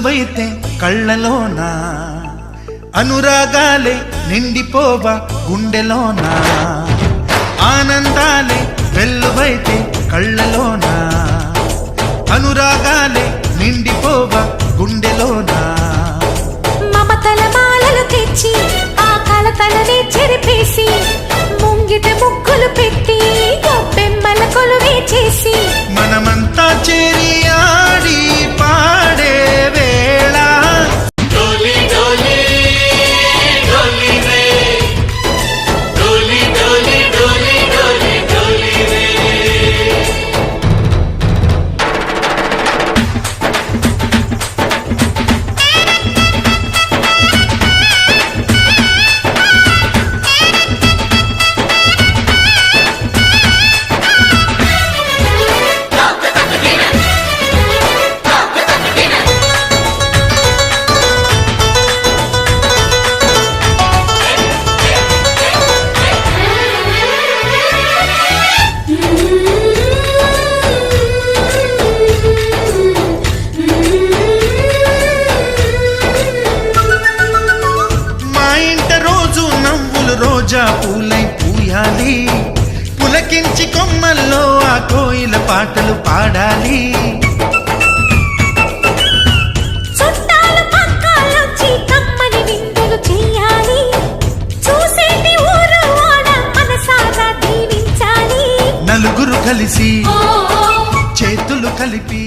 వెల్లువైతే కళ్ళలోనా, అనురాగాలే నిండిపోవా గుండెలోనా, ఆనందాలే వెల్లువైతే కళ్ళలోనా, అనురాగాలే నిండిపోవా గుండెలోనా. మమతల మాలలు తెచ్చి ఆ కలతలనే చెరిపేసి ముంగిట ముగ్గులు పెట్టి బెమ్మల కొలువే చేసి మనమంతా చేరి ఆడి పాడే వేళ डोली डोली डोली रे डोली डोली डोली डोली डोली रे రోజా పూలై పూయాలి, పులకించి కొమ్మల్లో ఆ కోయిల పాటలు పాడాలి. చుట్టాలు పక్కాలొచ్చి కమ్మని విందులు చేయాలి, చూసేటి ఊరు వాడ మనసారా దీవించాలి. నలుగురు కలిసి చేతులు కలిపి